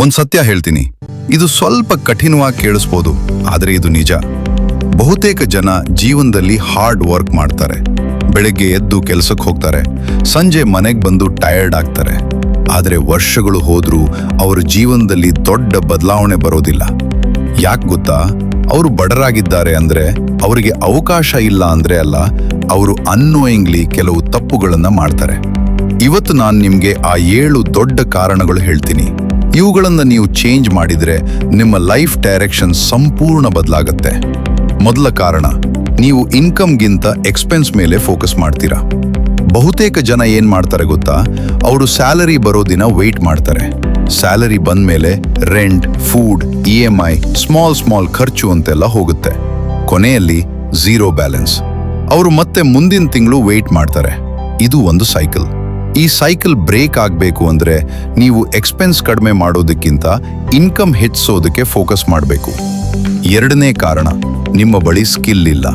ಒಂದ್ ಸತ್ಯ ಹೇಳ್ತೀನಿ, ಇದು ಸ್ವಲ್ಪ ಕಠಿಣವಾಗಿ ಕೇಳಿಸ್ಬೋದು, ಆದ್ರೆ ಇದು ನಿಜ. ಬಹುತೇಕ ಜನ ಜೀವನದಲ್ಲಿ ಹಾರ್ಡ್ ವರ್ಕ್ ಮಾಡ್ತಾರೆ. ಬೆಳಗ್ಗೆ ಎದ್ದು ಕೆಲಸಕ್ಕೆ ಹೋಗ್ತಾರೆ, ಸಂಜೆ ಮನೆಗೆ ಬಂದು ಟಯರ್ಡ್ ಆಗ್ತಾರೆ. ಆದ್ರೆ ವರ್ಷಗಳು ಹೋದ್ರೂ ಅವರ ಜೀವನದಲ್ಲಿ ದೊಡ್ಡ ಬದಲಾವಣೆ ಬರೋದಿಲ್ಲ. ಯಾಕೆ ಗೊತ್ತಾ? ಅವರು ಬಡರಾಗಿದ್ದಾರೆ ಅಂದ್ರೆ, ಅವರಿಗೆ ಅವಕಾಶ ಇಲ್ಲ ಅಂದ್ರೆ ಅಲ್ಲ, ಅವರು ಅನ್ನೋಯಿಂಗ್ಲಿ ಕೆಲವು ತಪ್ಪುಗಳನ್ನ ಮಾಡ್ತಾರೆ. ಇವತ್ತು ನಾನು ನಿಮ್ಗೆ ಆ 7 ದೊಡ್ಡ ಕಾರಣಗಳು ಹೇಳ್ತೀನಿ. ಇವುಗಳನ್ನ ನೀವು ಚೇಂಜ್ ಮಾಡಿದ್ರೆ ನಿಮ್ಮ ಲೈಫ್ ಡೈರೆಕ್ಷನ್ ಸಂಪೂರ್ಣ ಬದಲಾಗತ್ತೆ. ಮೊದಲ ಕಾರಣ, ನೀವು ಇನ್ಕಮ್ಗಿಂತ ಎಕ್ಸ್ಪೆನ್ಸ್ ಮೇಲೆ ಫೋಕಸ್ ಮಾಡ್ತೀರಾ. ಬಹುತೇಕ ಜನ ಏನ್ ಮಾಡ್ತಾರೆ ಗೊತ್ತಾ? ಅವರು ಸ್ಯಾಲರಿ ಬರೋ ದಿನ ವೆಯ್ಟ್ ಮಾಡ್ತಾರೆ. ಸ್ಯಾಲರಿ ಬಂದ್ಮೇಲೆ ರೆಂಟ್, ಫುಡ್, EMI, ಸ್ಮಾಲ್ ಖರ್ಚು ಅಂತೆಲ್ಲ ಹೋಗುತ್ತೆ. ಕೊನೆಯಲ್ಲಿ ಝೀರೋ ಬ್ಯಾಲೆನ್ಸ್. ಅವರು ಮತ್ತೆ ಮುಂದಿನ ತಿಂಗಳು ವೆಯ್ಟ್ ಮಾಡ್ತಾರೆ. ಇದು ಒಂದು ಸೈಕಲ್. ಈ ಸೈಕಲ್ ಬ್ರೇಕ್ ಆಗಬೇಕು ಅಂದ್ರೆ ನೀವು ಎಕ್ಸ್ಪೆನ್ಸ್ ಕಡಿಮೆ ಮಾಡೋದಕ್ಕಿಂತ ಇನ್ಕಮ್ ಹೆಚ್ಚಿಸೋದಕ್ಕೆ ಫೋಕಸ್ ಮಾಡಬೇಕು. ಎರಡನೇ ಕಾರಣ, ನಿಮ್ಮ ಬಳಿ ಸ್ಕಿಲ್ ಇಲ್ಲ.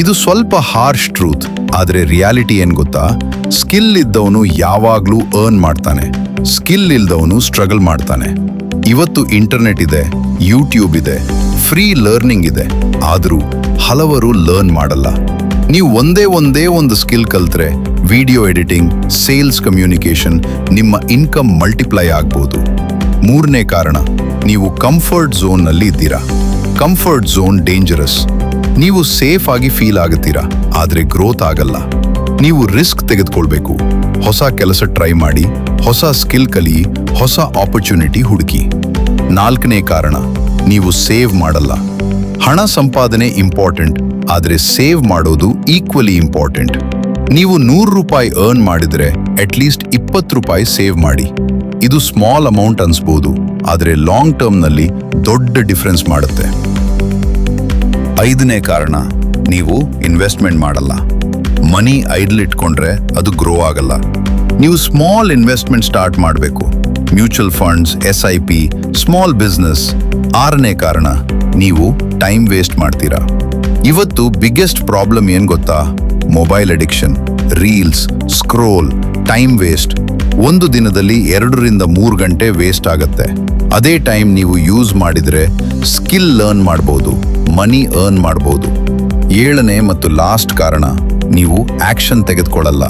ಇದು ಸ್ವಲ್ಪ ಹಾರ್ಶ್ ಟ್ರೂತ್, ಆದ್ರೆ ರಿಯಾಲಿಟಿ ಏನ್ ಗೊತ್ತಾ? ಸ್ಕಿಲ್ ಇದ್ದವನು ಯಾವಾಗ್ಲೂ ಅರ್ನ್ ಮಾಡ್ತಾನೆ, ಸ್ಕಿಲ್ ಇಲ್ದವನು ಸ್ಟ್ರಗಲ್ ಮಾಡ್ತಾನೆ. ಇವತ್ತು ಇಂಟರ್ನೆಟ್ ಇದೆ, ಯೂಟ್ಯೂಬ್ ಇದೆ, ಫ್ರೀ ಲರ್ನಿಂಗ್ ಇದೆ, ಆದ್ರೂ ಹಲವರು ಲರ್ನ್ ಮಾಡಲ್ಲ. ನೀವು ಒಂದೇ ಒಂದು ಸ್ಕಿಲ್ ಕಲ್ತ್ರೆ, ವಿಡಿಯೋ ಎಡಿಟಿಂಗ್, ಸೇಲ್ಸ್, ಕಮ್ಯುನಿಕೇಶನ್, ನಿಮ್ಮ ಇನ್ಕಮ್ ಮಲ್ಟಿಪ್ಲೈ ಆಗ್ಬೋದು. ಮೂರನೇ ಕಾರಣ, ನೀವು ಕಂಫರ್ಟ್ ಝೋನ್ ನಲ್ಲಿ ಇದ್ದೀರಾ. Comfort zone dangerous. ನೀವು ಸೇಫ್ ಆಗಿ ಫೀಲ್ ಆಗುತ್ತೀರಾ, ಆದ್ರೆ ಗ್ರೋತ್ ಆಗಲ್ಲ. ನೀವು ರಿಸ್ಕ್ ತೆಗೆದುಕೊಳ್ಬೇಕು. ಹೊಸ ಕೆಲಸ ಟ್ರೈ ಮಾಡಿ, ಹೊಸ ಸ್ಕಿಲ್ ಕಲಿಯಿ, ಹೊಸ ಆಪರ್ಚುನಿಟಿ ಹುಡುಕಿ. ನಾಲ್ಕನೇ ಕಾರಣ, ನೀವು ಸೇವ್ ಮಾಡಲ್ಲ. ಹಣ ಸಂಪಾದನೆ ಇಂಪಾರ್ಟೆಂಟ್, ಆದ್ರೆ ಸೇವ್ ಮಾಡೋದು ಈಕ್ವಲಿ ಇಂಪಾರ್ಟೆಂಟ್. ನೀವು 100 ರೂಪಾಯಿ ಅರ್ನ್ ಮಾಡಿದ್ರೆ ಅಟ್ಲೀಸ್ಟ್ 20 ರೂಪಾಯಿ ಸೇವ್ ಮಾಡಿ. ಇದು ಸ್ಮಾಲ್ ಅಮೌಂಟ್ ಅನ್ಸ್ಬೋದು, ಆದ್ರೆ ಲಾಂಗ್ ಟರ್ಮ್ನಲ್ಲಿ ದೊಡ್ಡ ಡಿಫರೆನ್ಸ್ ಮಾಡುತ್ತೆ. ಐದನೇ ಕಾರಣ, ನೀವು ಇನ್ವೆಸ್ಟ್ಮೆಂಟ್ ಮಾಡಲ್ಲ. ಮನಿ ಐಡಲ್ ಇಟ್ಕೊಂಡ್ರೆ ಅದು ಗ್ರೋ ಆಗಲ್ಲ. ನೀವು ಸ್ಮಾಲ್ ಇನ್ವೆಸ್ಟ್ಮೆಂಟ್ ಸ್ಟಾರ್ಟ್ ಮಾಡಬೇಕು. Mutual funds, SIP, small business. ಆರನೇ ಕಾರಣ, ನೀವು ಟೈಮ್ ವೇಸ್ಟ್ ಮಾಡ್ತೀರಾ. ಇವತ್ತು ಬಿಗ್ಗೆಸ್ಟ್ ಪ್ರಾಬ್ಲಮ್ ಏನ್ ಗೊತ್ತಾ? Mobile addiction, reels, scroll, time waste. ಒಂದು ದಿನದಲ್ಲಿ 2 ರಿಂದ 3 ಗಂಟೆ ವೇಸ್ಟ್ ಆಗತ್ತೆ. ಅದೇ ಟೈಮ್ ನೀವು ಯೂಸ್ ಮಾಡಿದ್ರೆ ಸ್ಕಿಲ್ ಲರ್ನ್ ಮಾಡ್ಬೋದು, ಮನಿ ಅರ್ನ್ ಮಾಡ್ಬೋದು. ಏಳನೇ ಮತ್ತು ಲಾಸ್ಟ್ ಕಾರಣ, ನೀವು ಆಕ್ಷನ್ ತೆಗೆದುಕೊಳ್ಳಲ್ಲ.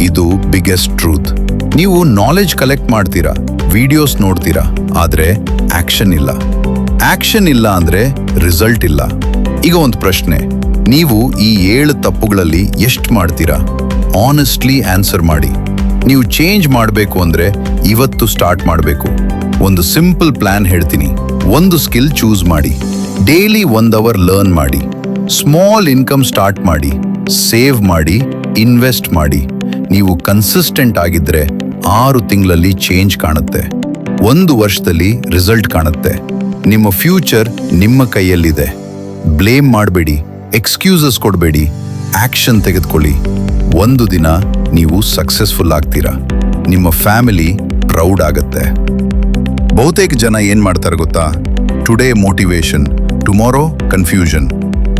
ಇದು ಬಿಗ್ಗೆಸ್ಟ್ ಟ್ರೂತ್. ನೀವು ನಾಲೆಜ್ ಕಲೆಕ್ಟ್ ಮಾಡ್ತೀರಾ, ವಿಡಿಯೋಸ್ ನೋಡ್ತೀರಾ, ಆದ್ರೆ ಆಕ್ಷನ್ ಇಲ್ಲ. ಆಕ್ಷನ್ ಇಲ್ಲ ಅಂದ್ರೆ ರಿಸಲ್ಟ್ ಇಲ್ಲ. ಈಗ ಒಂದು ಪ್ರಶ್ನೆ, ನೀವು ಈ 7 ತಪ್ಪುಗಳಲ್ಲಿ ಎಷ್ಟು ಮಾಡ್ತೀರಾ? ಆನೆಸ್ಟ್ಲಿ ಆನ್ಸರ್ ಮಾಡಿ. ನೀವು ಚೇಂಜ್ ಮಾಡಬೇಕು ಅಂದ್ರೆ ಇವತ್ತು ಸ್ಟಾರ್ಟ್ ಮಾಡಬೇಕು. ಒಂದು ಸಿಂಪಲ್ ಪ್ಲಾನ್ ಹೇಳ್ತೀನಿ. ಒಂದು ಸ್ಕಿಲ್ ಚೂಸ್ ಮಾಡಿ, ಡೈಲಿ 1 ಅವರ್ ಲರ್ನ್ ಮಾಡಿ, ಸ್ಮಾಲ್ ಇನ್ಕಮ್ ಸ್ಟಾರ್ಟ್ ಮಾಡಿ, ಸೇವ್ ಮಾಡಿ, ಇನ್ವೆಸ್ಟ್ ಮಾಡಿ. ನೀವು ಕನ್ಸಿಸ್ಟೆಂಟ್ ಆಗಿದ್ರೆ 6 ತಿಂಗಳಲ್ಲಿ ಚೇಂಜ್ ಕಾಣುತ್ತೆ, 1 ವರ್ಷದಲ್ಲಿ ರಿಸಲ್ಟ್ ಕಾಣುತ್ತೆ. ನಿಮ್ಮ ಫ್ಯೂಚರ್ ನಿಮ್ಮ ಕೈಯಲ್ಲಿದೆ. ಬ್ಲೇಮ್ ಮಾಡಬೇಡಿ, ಎಕ್ಸ್ಕ್ಯೂಸಸ್ ಕೊಡಬೇಡಿ, ಆಕ್ಷನ್ ತೆಗೆದುಕೊಳ್ಳಿ. ಒಂದು ದಿನ ನೀವು ಸಕ್ಸಸ್ಫುಲ್ ಆಗ್ತೀರಾ, ನಿಮ್ಮ ಫ್ಯಾಮಿಲಿ ಪ್ರೌಡ್ ಆಗತ್ತೆ. ಬಹುತೇಕ ಜನ ಏನ್ ಮಾಡ್ತಾರೆ ಗೊತ್ತಾ? Today motivation, tomorrow confusion.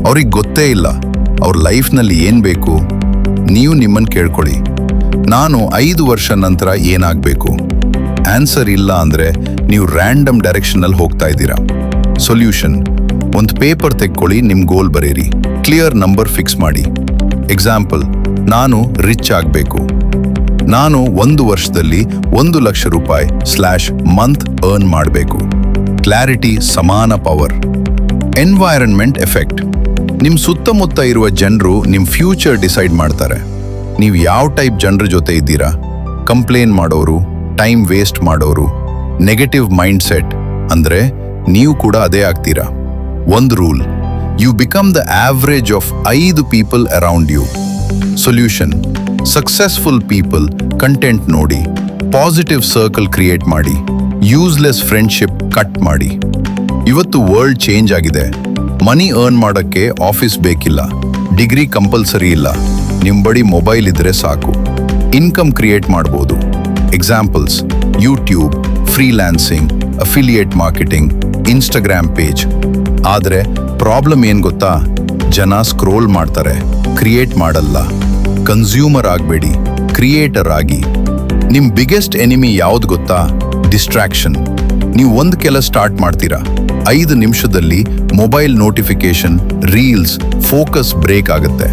ಅವ್ರಿಗೆ ಗೊತ್ತೇ ಇಲ್ಲ ಅವ್ರ ಲೈಫ್ನಲ್ಲಿ ಏನ್ ಬೇಕು. ನೀವು ನಿಮ್ಮನ್ನು ಕೇಳ್ಕೊಳ್ಳಿ, ನಾನು 5 ವರ್ಷ ನಂತರ ಏನಾಗಬೇಕು? ಆನ್ಸರ್ ಇಲ್ಲ ಅಂದ್ರೆ ನೀವು ರ್ಯಾಂಡಮ್ ಡೈರೆಕ್ಷನಲ್ಲಿ ಹೋಗ್ತಾ ಇದ್ದೀರಾ. ಸೊಲ್ಯೂಷನ್, ಒಂದು ಪೇಪರ್ ತೆಕ್ಕೊಳ್ಳಿ, ನಿಮ್ ಗೋಲ್ ಬರೀರಿ, ಕ್ಲಿಯರ್ ನಂಬರ್ ಫಿಕ್ಸ್ ಮಾಡಿ. ಎಕ್ಸಾಂಪಲ್, ನಾನು ರಿಚ್ ಆಗಬೇಕು. ನಾನು 1 ವರ್ಷದಲ್ಲಿ 1 ಲಕ್ಷ ರೂಪಾಯಿ /ಮಂತ್ ಅರ್ನ್ ಮಾಡಬೇಕು. ಕ್ಲಾರಿಟಿ ಸಮಾನ ಪವರ್. Environment effect. ನಿಮ್ ಸುತ್ತಮುತ್ತ ಇರುವ ಜನರು ನಿಮ್ ಫ್ಯೂಚರ್ ಡಿಸೈಡ್ ಮಾಡ್ತಾರೆ. ನೀವು ಯಾವ ಟೈಪ್ ಜನರ ಜೊತೆ ಇದ್ದೀರಾ? ಕಂಪ್ಲೇನ್ ಮಾಡೋರು, ಟೈಮ್ ವೇಸ್ಟ್ ಮಾಡೋರು, ನೆಗೆಟಿವ್ ಮೈಂಡ್ ಸೆಟ್ ಅಂದ್ರೆ ನೀವು ಕೂಡ ಅದೇ ಆಗ್ತೀರಾ. ಒಂದು rule, you become the average of 5 people around you. Solution, successful people content ನೋಡಿ, ಪಾಸಿಟಿವ್ ಸರ್ಕಲ್ ಕ್ರಿಯೇಟ್ ಮಾಡಿ, ಯೂಸ್ಲೆಸ್ ಫ್ರೆಂಡ್ಶಿಪ್ ಕಟ್ ಮಾಡಿ. ಇವತ್ತು ವರ್ಲ್ಡ್ ಚೇಂಜ್ ಆಗಿದೆ. ಮನಿ ಅರ್ನ್ ಮಾಡೋಕ್ಕೆ ಆಫೀಸ್ ಬೇಕಿಲ್ಲ, ಡಿಗ್ರಿ ಕಂಪಲ್ಸರಿ ಇಲ್ಲ, ನಿಮ್ಮ ಬಳಿ ಮೊಬೈಲ್ ಇದ್ರೆ ಸಾಕು. ಇನ್ಕಮ್ ಕ್ರಿಯೇಟ್ ಮಾಡ್ಬೋದು. Examples, YouTube, freelancing, affiliate marketing, Instagram page. ಆದ್ರೆ ಪ್ರಾಬ್ಲಮ್ ಏನ್ ಗೊತ್ತಾ? ಜನ ಸ್ಕ್ರೋಲ್ ಮಾಡ್ತಾರೆ, ಕ್ರಿಯೇಟ್ ಮಾಡಲ್ಲ. ಕನ್ಸ್ಯೂಮರ್ ಆಗಬೇಡಿ, ಕ್ರಿಯೇಟರ್ ಆಗಿ. ನಿಮ್ ಬಿಗ್ಗೆಸ್ಟ್ ಎನಿಮಿ ಯಾವ್ದು ಗೊತ್ತಾ? ಡಿಸ್ಟ್ರಾಕ್ಷನ್. ನೀವು ಒಂದು ಕೆಲಸ ಸ್ಟಾರ್ಟ್ ಮಾಡ್ತೀರಾ, 5 ನಿಮಿಷದಲ್ಲಿ mobile notification, reels, focus break ಆಗುತ್ತೆ.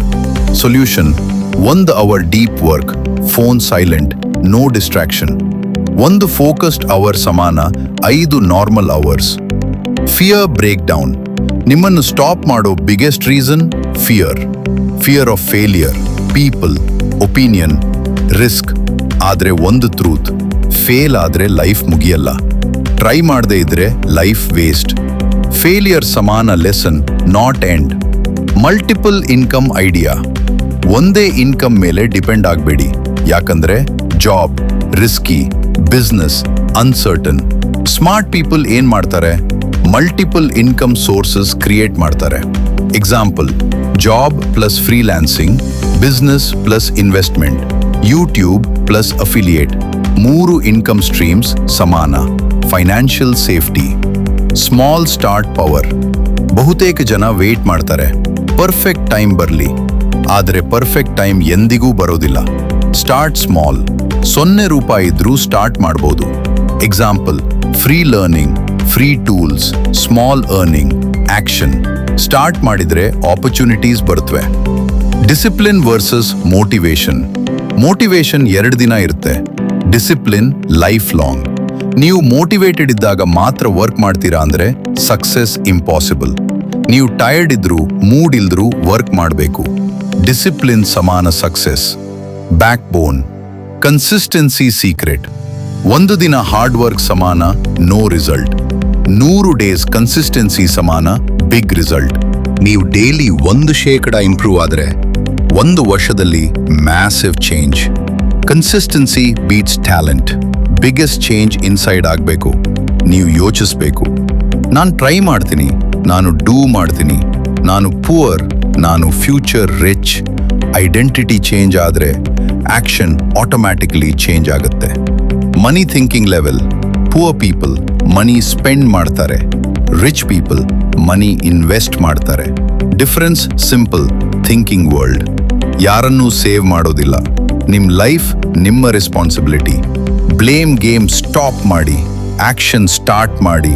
Solution: 1 hour deep work, phone silent, no distraction. 1 focused hour ಸಮಾನ 5 normal hours. Fear break down. ನಿಮ್ಮನ್ನು ಸ್ಟಾಪ್ ಮಾಡೋ biggest reason fear of failure, people, opinion, risk. ಆದ್ರೆ ಒಂದು ಟ್ರೂತ್: ಫೇಲ್ ಆದ್ರೆ life ಮುಗಿಯಲ್ಲ. Try ಮಾಡದೇ ಇದ್ರೆ ಲೈಫ್ ವೇಸ್ಟ್. ಫೇಲಿಯರ್ ಸಮಾನ lesson, not end. Multiple income idea. ಒಂದೇ ಇನ್ಕಮ್ ಮೇಲೆ ಡಿಪೆಂಡ್ ಆಗಬೇಡಿ, ಯಾಕಂದ್ರೆ job risky, business uncertain. Smart people ಏನ್ ಮಾಡ್ತಾರೆ? ಮಲ್ಟಿಪಲ್ ಇನ್ಕಮ್ ಸೋರ್ಸಸ್ ಕ್ರಿಯೇಟ್ ಮಾಡ್ತಾರೆ. Example: job plus freelancing, business plus investment, YouTube plus affiliate. 3 income streams ಸಮಾನ financial safety. Small start power. ಬಹುತೇಕ ಜನ ವೇಟ್ ಮಾಡ್ತಾರೆ ಪರ್ಫೆಕ್ಟ್ ಟೈಮ್ ಬರಲಿ, ಆದರೆ ಪರ್ಫೆಕ್ಟ್ ಟೈಮ್ ಎಂದಿಗೂ ಬರೋದಿಲ್ಲ. Start small. 0 ರೂಪಾಯಿ ಇದ್ರೂ ಸ್ಟಾರ್ಟ್ ಮಾಡ್ಬೋದು. Example: free learning, free tools, small earning, action. Start ಮಾಡಿದ್ರೆ ಆಪರ್ಚುನಿಟೀಸ್ ಬರುತ್ತವೆ. Discipline versus motivation. ಮೋಟಿವೇಶನ್ 2 ದಿನ ಇರುತ್ತೆ, ಡಿಸಿಪ್ಲಿನ್ ಲೈಫ್ ಲಾಂಗ್. ನೀವು ಮೋಟಿವೇಟೆಡ್ ಇದ್ದಾಗ ಮಾತ್ರ ವರ್ಕ್ ಮಾಡ್ತೀರಾ ಅಂದ್ರೆ ಸಕ್ಸೆಸ್ ಇಂಪಾಸಿಬಲ್. ನೀವು ಟಯರ್ಡ್ ಇದ್ರೂ ಮೂಡ್ ಇಲ್ದ್ರೂ ವರ್ಕ್ ಮಾಡಬೇಕು. ಡಿಸಿಪ್ಲಿನ್ ಸಮಾನ ಸಕ್ಸೆಸ್. ಬ್ಯಾಕ್ ಬೋನ್. Consistency secret. 1 ದಿನ ಹಾರ್ಡ್ ವರ್ಕ್ ಸಮಾನ ನೋ ರಿಸಲ್ಟ್. 100 ಡೇಸ್ ಕನ್ಸಿಸ್ಟೆನ್ಸಿ ಸಮಾನ ಬಿಗ್ ರಿಸಲ್ಟ್. ನೀವು ಡೈಲಿ 1% ಇಂಪ್ರೂವ್ ಆದ್ರೆ 1 ವರ್ಷದಲ್ಲಿ massive change. Consistency beats talent. Biggest change inside ಆಗಬೇಕು. ನೀವು ಯೋಚಿಸಬೇಕು, ನಾನು ಟ್ರೈ ಮಾಡ್ತೀನಿ, ನಾನು ಡೂ ಮಾಡ್ತೀನಿ, ನಾನು ಪುವರ್, ನಾನು ಫ್ಯೂಚರ್ ರಿಚ್. ಐಡೆಂಟಿಟಿ ಚೇಂಜ್ ಆದರೆ ಆಕ್ಷನ್ ಆಟೋಮ್ಯಾಟಿಕಲಿ ಚೇಂಜ್ ಆಗುತ್ತೆ. ಮನಿ ಥಿಂಕಿಂಗ್ ಲೆವೆಲ್. ಪುವರ್ ಪೀಪಲ್ ಮನಿ ಸ್ಪೆಂಡ್ ಮಾಡ್ತಾರೆ, ರಿಚ್ ಪೀಪಲ್ ಮನಿ ಇನ್ವೆಸ್ಟ್ ಮಾಡ್ತಾರೆ. Difference simple: thinking world. ಯಾರನ್ನೂ ಸೇವ್ ಮಾಡೋದಿಲ್ಲ. ನಿಮ್ಮ ಲೈಫ್ ನಿಮ್ಮ ರೆಸ್ಪಾನ್ಸಿಬಿಲಿಟಿ. ಬ್ಲೇಮ್ ಗೇಮ್ ಸ್ಟಾಪ್ ಮಾಡಿ, ಆಕ್ಷನ್ ಸ್ಟಾರ್ಟ್ ಮಾಡಿ.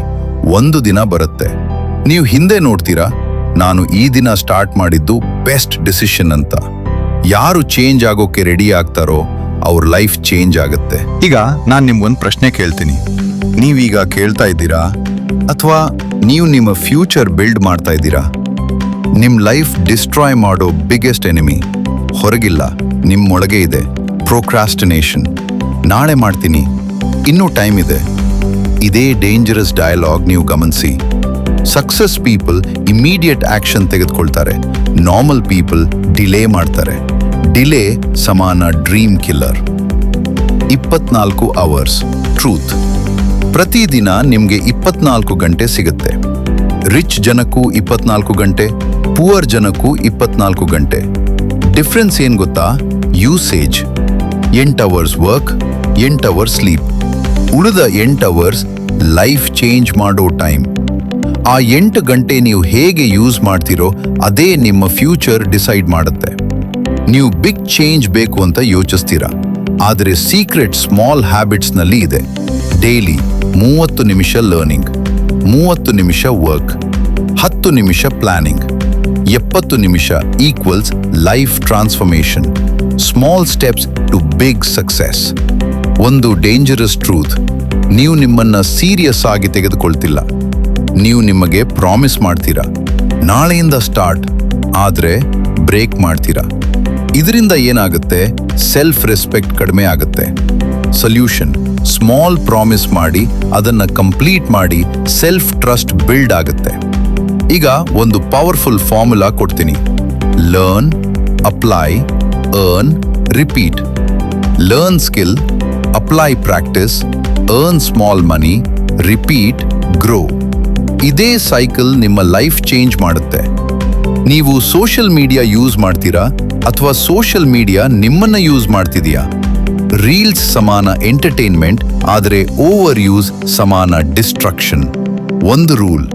1 ದಿನ ಬರುತ್ತೆ, ನೀವು ಹಿಂದೆ ನೋಡ್ತೀರಾ, ನಾನು ಈ ದಿನ ಸ್ಟಾರ್ಟ್ ಮಾಡಿದ್ದು ಬೆಸ್ಟ್ ಡಿಸಿಷನ್ ಅಂತ. ಯಾರು ಚೇಂಜ್ ಆಗೋಕೆ ರೆಡಿ ಆಗ್ತಾರೋ ಅವ್ರ ಲೈಫ್ ಚೇಂಜ್ ಆಗುತ್ತೆ. ಈಗ ನಾನು ನಿಮ್ಗೊಂದು ಪ್ರಶ್ನೆ ಕೇಳ್ತೀನಿ, ನೀವೀಗ ಕೇಳ್ತಾ ಇದ್ದೀರಾ ಅಥವಾ ನೀವು ನಿಮ್ಮ ಫ್ಯೂಚರ್ ಬಿಲ್ಡ್ ಮಾಡ್ತಾ ಇದ್ದೀರಾ? ನಿಮ್ಮ ಲೈಫ್ ಡಿಸ್ಟ್ರಾಯ್ ಮಾಡೋ ಬಿಗ್ಗೆಸ್ಟ್ ಎನಿಮಿ ಹೊರಗಿಲ್ಲ, ನಿಮ್ಮೊಳಗೆ ಇದೆ. ಪ್ರೊಕ್ರಾಸ್ಟಿನೇಷನ್. ನಾಳೆ ಮಾಡ್ತೀನಿ, ಇನ್ನೂ ಟೈಮ್ ಇದೆ. ಇದೇ ಡೇಂಜರಸ್ ಡಯಲಾಗ್ ನೀವು ಗಮನಿಸಿ. ಸಕ್ಸಸ್ ಪೀಪಲ್ ಇಮಿಡಿಯೇಟ್ ಆಕ್ಷನ್ ತೆಗೆದುಕೊಳ್ತಾರೆ, ನಾರ್ಮಲ್ ಪೀಪಲ್ ಡಿಲೇ ಮಾಡ್ತಾರೆ. ಡಿಲೇ ಸಮಾನ ಡ್ರೀಮ್ ಕಿಲ್ಲರ್. 24 hours truth. ಪ್ರತಿದಿನ ನಿಮಗೆ 24 ಗಂಟೆ ಸಿಗುತ್ತೆ. ರಿಚ್ ಜನಕ್ಕೂ 24 ಗಂಟೆ, ಪುವರ್ ಜನಕ್ಕೂ 24 ಗಂಟೆ. ಡಿಫ್ರೆನ್ಸ್ ಏನ್ ಗೊತ್ತಾ? Usage. 8 hours work, 8 hours sleep. ಉಳಿದ 8 ಅವರ್ಸ್ ಲೈಫ್ ಚೇಂಜ್ ಮಾಡೋ ಟೈಮ್. ಆ 8 ಗಂಟೆ ನೀವು ಹೇಗೆ ಯೂಸ್ ಮಾಡ್ತೀರೋ ಅದೇ ನಿಮ್ಮ ಫ್ಯೂಚರ್ ಡಿಸೈಡ್ ಮಾಡುತ್ತೆ. ನೀವು ಬಿಗ್ ಚೇಂಜ್ ಬೇಕು ಅಂತ ಯೋಚಿಸ್ತೀರಾ, ಆದರೆ ಸೀಕ್ರೆಟ್ ಸ್ಮಾಲ್ ಹ್ಯಾಬಿಟ್ಸ್ನಲ್ಲಿ ಇದೆ. ಡೈಲಿ 30 ನಿಮಿಷ ಲರ್ನಿಂಗ್, 30 ನಿಮಿಷ ವರ್ಕ್, 10 ನಿಮಿಷ ಪ್ಲಾನಿಂಗ್, 70 ನಿಮಿಷ equals life transformation. Small steps to big success. ಒಂದು ಡೇಂಜರಸ್ ಟ್ರೂತ್: ನೀವು ನಿಮ್ಮನ್ನ ಸೀರಿಯಸ್ ಆಗಿ ತೆಗೆದುಕೊಳ್ತಿಲ್ಲ. ನೀವು ನಿಮಗೆ ಪ್ರಾಮಿಸ್ ಮಾಡ್ತೀರಾ, ನಾಳೆಯಿಂದ ಸ್ಟಾರ್ಟ್, ಆದ್ರೆ ಬ್ರೇಕ್ ಮಾಡ್ತೀರಾ. ಇದರಿಂದ ಏನಾಗುತ್ತೆ? ಸೆಲ್ಫ್ ರೆಸ್ಪೆಕ್ಟ್ ಕಡಿಮೆ ಆಗುತ್ತೆ. ಸೊಲ್ಯೂಷನ್: ಸ್ಮಾಲ್ ಪ್ರಾಮಿಸ್ ಮಾಡಿ ಅದನ್ನ ಕಂಪ್ಲೀಟ್ ಮಾಡಿ ಸೆಲ್ಫ್ ಟ್ರಸ್ಟ್ ಬಿಲ್ಡ್ ಆಗುತ್ತೆ. ಈಗ ಒಂದು ಪವರ್ಫುಲ್ ಫಾರ್ಮುಲಾ ಕೊಡ್ತೀನಿ. Learn, apply, earn, repeat. Learn skill, apply practice, earn small money, repeat, grow. ಇದೇ ಸೈಕಲ್ ನಿಮ್ಮ ಲೈಫ್ ಚೇಂಜ್ ಮಾಡುತ್ತೆ. ನೀವು ಸೋಷಿಯಲ್ ಮೀಡಿಯಾ ಯೂಸ್ ಮಾಡ್ತೀರಾ ಅಥವಾ ಸೋಷಿಯಲ್ ಮೀಡಿಯಾ ನಿಮ್ಮನ್ನ ಯೂಸ್ ಮಾಡ್ತಿದೆಯಾ? ರೀಲ್ಸ್ ಸಮಾನ ಎಂಟರ್ಟೈನ್ಮೆಂಟ್, ಆದರೆ ಓವರ್ ಯೂಸ್ ಸಮಾನ ಡಿಸ್ಟ್ರಕ್ಷನ್. ಒಂದು rule: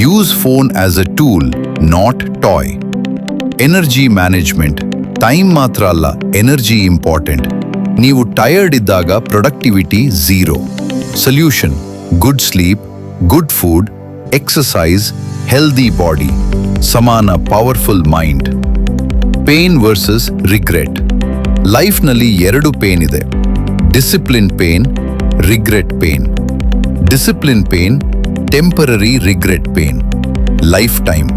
use phone as a tool, not toy. Energy management. Time ಮಾತ್ರ ಅಲ್ಲ, ಎನರ್ಜಿ ಇಂಪಾರ್ಟೆಂಟ್. ನೀವು ಟಯರ್ಡ್ ಇದ್ದಾಗ productivity 0. Solution: good sleep, good food, exercise, healthy body, ಸಮಾನ powerful mind. Pain versus regret. ಲೈಫ್ನಲ್ಲಿ 2 pain ಇದೆ. Discipline pain, regret pain. Discipline pain, temporary, regret pain life time.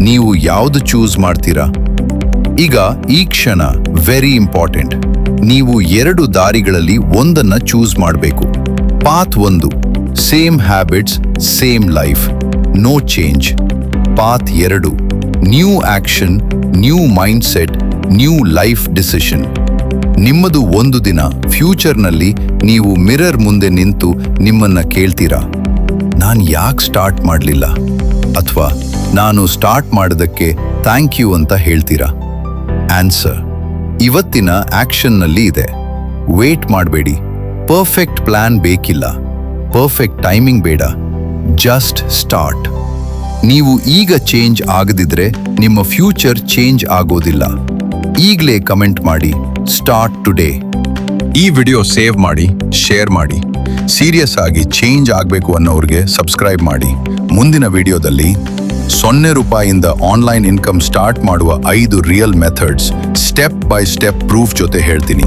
ನೀವು ಯಾವುದು choose ಮಾಡ್ತೀರಾ? ಈಗ ಈ ಕ್ಷಣ ವೆರಿ ಇಂಪಾರ್ಟೆಂಟ್. ನೀವು 2 ದಾರಿಗಳಲ್ಲಿ ಒಂದನ್ನ ಚೂಸ್ ಮಾಡಬೇಕು. Path 1, same habits, same life, no change. Path 2, new action, new mind set, new life decision. ನಿಮ್ಮದು ಒಂದು ದಿನ ಫ್ಯೂಚರ್ನಲ್ಲಿ ನೀವು ಮಿರರ್ ಮುಂದೆ ನಿಂತು ನಿಮ್ಮನ್ನ ಕೇಳ್ತೀರಾ, ನಾನು ಯಾಕೆ ಸ್ಟಾರ್ಟ್ ಮಾಡಲಿಲ್ಲ? ಅಥವಾ ನಾನು ಸ್ಟಾರ್ಟ್ ಮಾಡೋದಕ್ಕೆ ಥ್ಯಾಂಕ್ ಯು ಅಂತ ಹೇಳ್ತೀರಾ? ಆನ್ಸರ್ ಇವತ್ತಿನ ಆಕ್ಷನ್ನಲ್ಲಿ ಇದೆ. ವೇಟ್ ಮಾಡಬೇಡಿ. ಪರ್ಫೆಕ್ಟ್ ಪ್ಲಾನ್ ಬೇಕಿಲ್ಲ, ಪರ್ಫೆಕ್ಟ್ ಟೈಮಿಂಗ್ ಬೇಡ. Just start. ನೀವು ಈಗ ಚೇಂಜ್ ಆಗದಿದ್ರೆ ನಿಮ್ಮ ಫ್ಯೂಚರ್ ಚೇಂಜ್ ಆಗೋದಿಲ್ಲ. ಈಗಲೇ ಕಮೆಂಟ್ ಮಾಡಿ, ಸ್ಟಾರ್ಟ್ ಟುಡೇ. ಈ ವಿಡಿಯೋ ಸೇವ್ ಮಾಡಿ, ಶೇರ್ ಮಾಡಿ. ಸೀರಿಯಸ್ ಆಗಿ ಚೇಂಜ್ ಆಗಬೇಕು ಅನ್ನೋರಿಗೆ ಸಬ್ಸ್ಕ್ರೈಬ್ ಮಾಡಿ. ಮುಂದಿನ ವಿಡಿಯೋದಲ್ಲಿ ₹0 ಆನ್ಲೈನ್ ಇನ್ಕಮ್ ಸ್ಟಾರ್ಟ್ ಮಾಡುವ 5 real methods step by step proof ಜೊತೆ ಹೇಳ್ತೀನಿ.